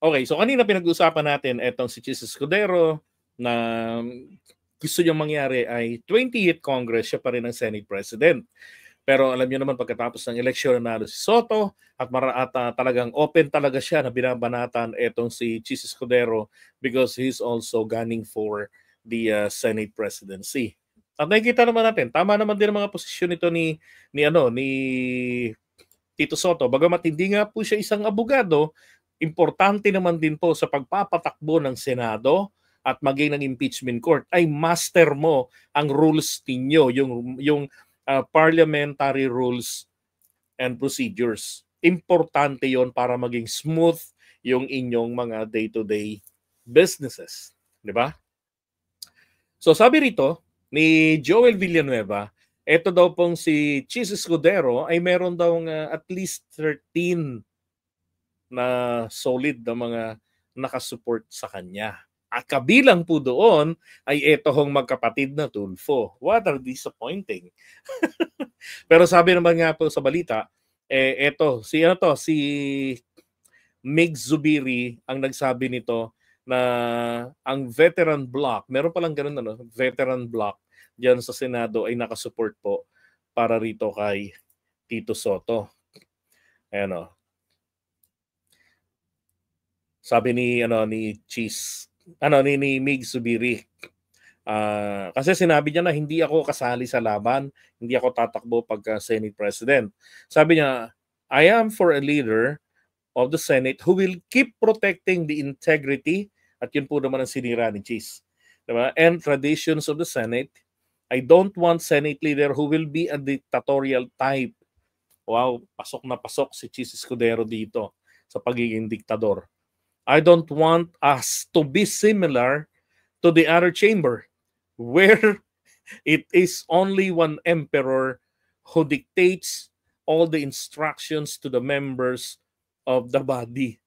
Okay, so kanina pinag-usapan natin etong si Chis Escudero na gusto niyang mangyari ay 20th Congress, siya pa rin ang Senate President. Pero alam niyo naman pagkatapos ng eleksyon nanalo si Soto at talagang open talaga siya na binabanatan etong si Chis Escudero because he's also gunning for the Senate presidency. At nakikita naman natin, tama naman din ang mga posisyon nito ni Tito Soto. Bagamat hindi nga po siya isang abogado, importante naman din po sa pagpapatakbo ng Senado at maging ng impeachment court ay master mo ang rules ninyo, yung parliamentary rules and procedures. Importante yon para maging smooth yung inyong mga day-to-day businesses. Di ba? So sabi rito ni Joel Villanueva, ito daw pong si Chis Escudero ay meron daw at least 13 na solid na mga nakasupport sa kanya. At kabilang po doon ay ito hong magkapatid na Tulfo. What are disappointing. Pero sabi naman nga po sa balita, si Mig Zubiri ang nagsabi nito na ang veteran bloc, meron palang ganun veteran bloc diyan sa Senado ay nakasupport po para rito kay Tito Soto. Ayan o. Sabi ni Mig Zubiri. Kasi sinabi niya na hindi ako kasali sa laban, hindi ako tatakbo pagka Senate President. Sabi niya, I am for a leader of the Senate who will keep protecting the integrity, at yun po naman ang sinira ni Chis, diba? And traditions of the Senate. I don't want Senate leader who will be a dictatorial type. Wow, pasok na pasok si Chis Escudero dito sa pagiging diktador. I don't want us to be similar to the other chamber where it is only one emperor who dictates all the instructions to the members of the body.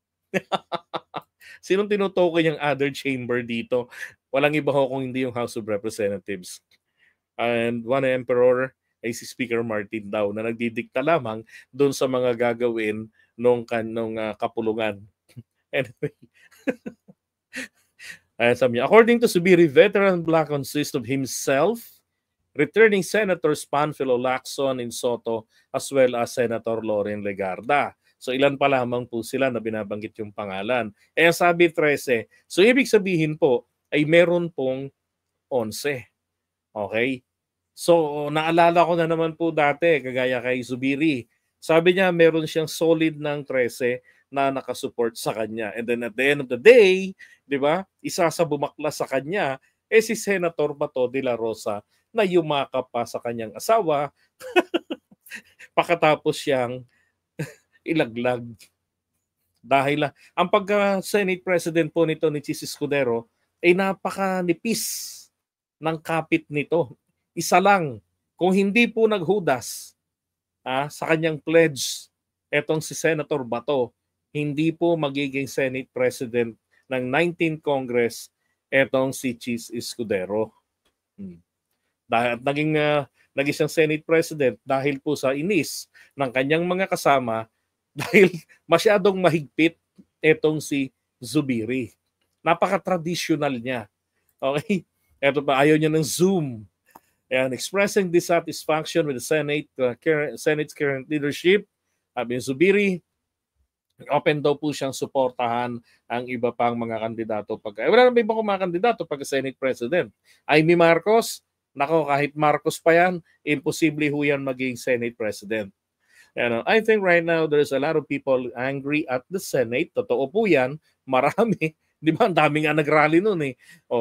Sinong tinutukoy yung other chamber dito? Walang iba ho kung hindi yung House of Representatives. And one emperor ay si Speaker Martin daw na nagdidikta lamang doon sa mga gagawin nung kapulungan. Anyway. Sabi niya, according to Subiri, veteran bloc consists of himself, returning Senators Panfilo Lacson and Soto, as well as Senator Loren Legarda. So ilan pa lamang po sila na binabanggit yung pangalan. Sabi 13. So ibig sabihin po ay meron pong 11. Okay? So naalala ko na naman po dati, kagaya kay Zubiri. Sabi niya meron siyang solid ng 13 na nakasupport sa kanya. And then at the end of the day, di ba, isa sa bumaklas sa kanya si Senator Bato de la Rosa na yumakap pa sa kanyang asawa pakatapos siyang ilaglag. Dahil ang pagka-Senate President po nito ni Chis Escudero ay napakanipis ng kapit nito. Isa lang, kung hindi po naghudas sa kanyang pledge, etong si Senator Bato, hindi po magiging Senate President ng 19th Congress etong si Chis Escudero. Dahil naging siyang Senate President dahil po sa inis ng kanyang mga kasama dahil masyadong mahigpit etong si Zubiri. Napaka-traditional niya. Okay? Ito pa, ayaw niya ng Zoom. And expressing dissatisfaction with the Senate's current leadership, sabi ni Zubiri, open daw po siyang suportahan ang iba pang mga kandidato. Wala naman ibang mga kandidato pag Senate President. Amy Marcos, nako kahit Marcos pa yan, imposible ho yan maging Senate President. I think right now there's a lot of people angry at the Senate. Totoo po yan, marami. Di ba? Ang dami nga nag-rally nun eh.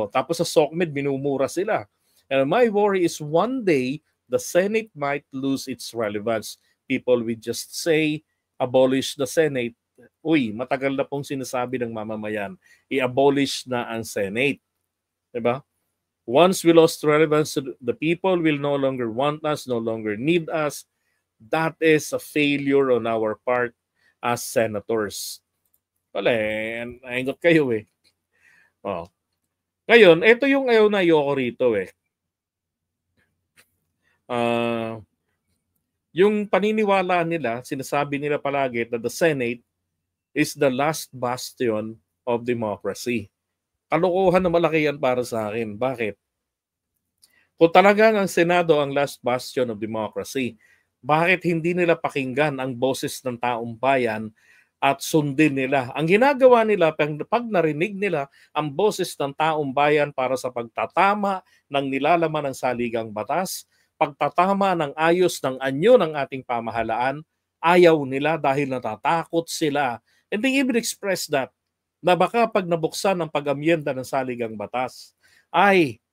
Tapos sa SOCMED, minumura sila. And my worry is one day, the Senate might lose its relevance. People will just say, abolish the Senate. Uy, matagal na pong sinasabi ng mamamayan, i-abolish na ang Senate. Diba? Once we lost relevance, the people will no longer want us, no longer need us. That is a failure on our part as senators. Wala naingot kayo eh. Ngayon, ito yung ayaw na ayoko rito eh. Yung paniniwala nila, sinasabi nila palagi na the Senate is the last bastion of democracy. Kalokohan na malaki yan para sa akin. Bakit? Kung talagang ang Senado ang last bastion of democracy, bakit hindi nila pakinggan ang boses ng taong bayan at sundin nila? Ang ginagawa nila, pag narinig nila ang boses ng taong bayan para sa pagtatama ng nilalaman ng saligang batas, pagtatama ng ayos ng anyo ng ating pamahalaan, ayaw nila dahil natatakot sila. And they even express that, na baka pag nabuksan ang pag-amyenda ng saligang batas, ay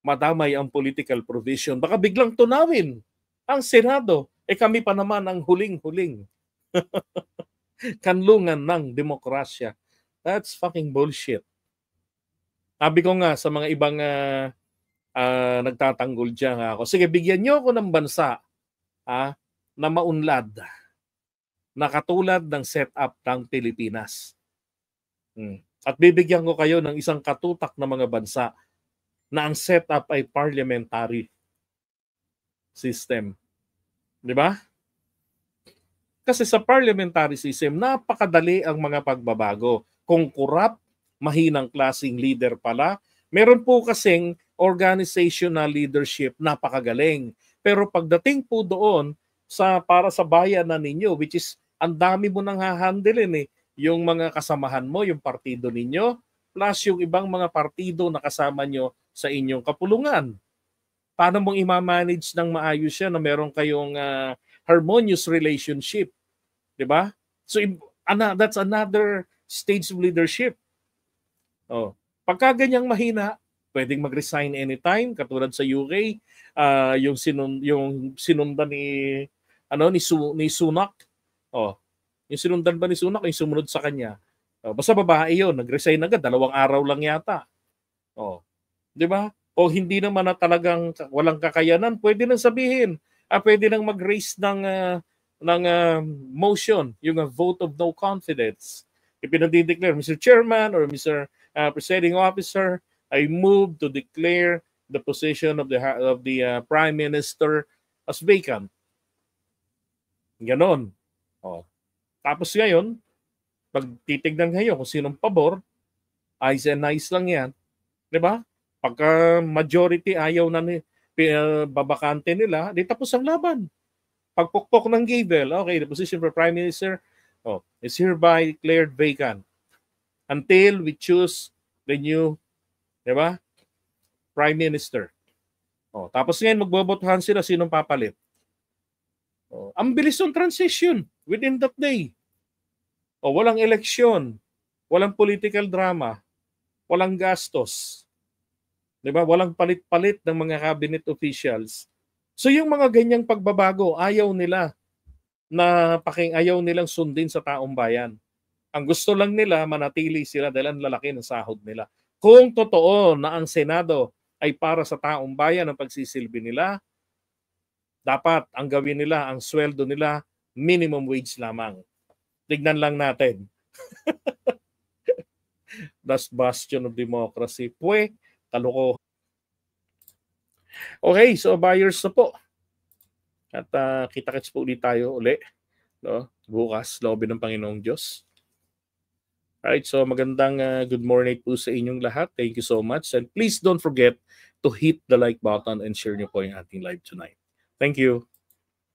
madamay ang political provision. Baka biglang tunawin ang Senado. Kami pa naman ang huling-huling kanlungan ng demokrasya. That's fucking bullshit. Sabi ko nga sa mga ibang nagtatanggol dyan ako, sige, bigyan nyo ako ng bansa na maunlad na katulad ng setup ng Pilipinas. At bibigyan ko kayo ng isang katutak na mga bansa na ang setup ay parliamentary system. Di ba? Kasi sa parliamentary system, napakadali ang mga pagbabago. Kung corrupt, mahinang klaseng leader pala, meron po kasing organizational leadership, napakagaling. Pero pagdating po doon, para sa bayanan ninyo, which is ang dami mo nang hahandelin yung mga kasamahan mo, yung partido ninyo, plus yung ibang mga partido na kasama nyo sa inyong kapulungan. Paano mong i-manage ng maayos yan na meron kayong harmonious relationship? Diba? So that's another stage of leadership. Pagka ganyang mahina, pwedeng mag-resign anytime, katulad sa UK, yung sinundan ni Sunak. Yung sinundan ba ni Sunak, yung sumunod sa kanya? Basta babae yun, nag-resign agad, 2 araw lang yata. Di ba? O hindi naman na talagang walang kakayanan, pwede nang sabihin, pwede nang mag-raise ng motion, yung vote of no confidence. Ipinadideclare, Mr. Chairman or Mr. Presiding Officer, I move to declare the position of the Prime Minister as vacant. Ganon. Tapos ngayon, pag titignan kayo kung sinong pabor, ayes and nice lang yan. Di ba? Pagka majority ayaw na babakante nila, di tapos ang laban. Pagpukpok ng gavel, okay, the position for Prime Minister is hereby declared vacant until we choose the new, di ba, Prime Minister. Tapos ngayon, magbobotohan sila sinong papalit. Ang bilis ng transition within that day. Walang eleksyon, walang political drama, walang gastos. Diba? Walang palit-palit ng mga cabinet officials. So yung mga ganyang pagbabago, ayaw nilang sundin sa taong bayan. Ang gusto lang nila, manatili sila dahil ang lalaki ng sahod nila. Kung totoo na ang Senado ay para sa taong bayan ang pagsisilbi nila, dapat ang gawin nila, ang sweldo nila, minimum wage lamang. Tignan lang natin. Last bastion of democracy. Kaloko. Okay, so buyers na po. At kita-kits po ulit tayo bukas, loobin ng Panginoong Diyos. Alright, so magandang good morning po sa inyong lahat. Thank you so much. And please don't forget to hit the like button and share niyo po yung ating live tonight. Thank you.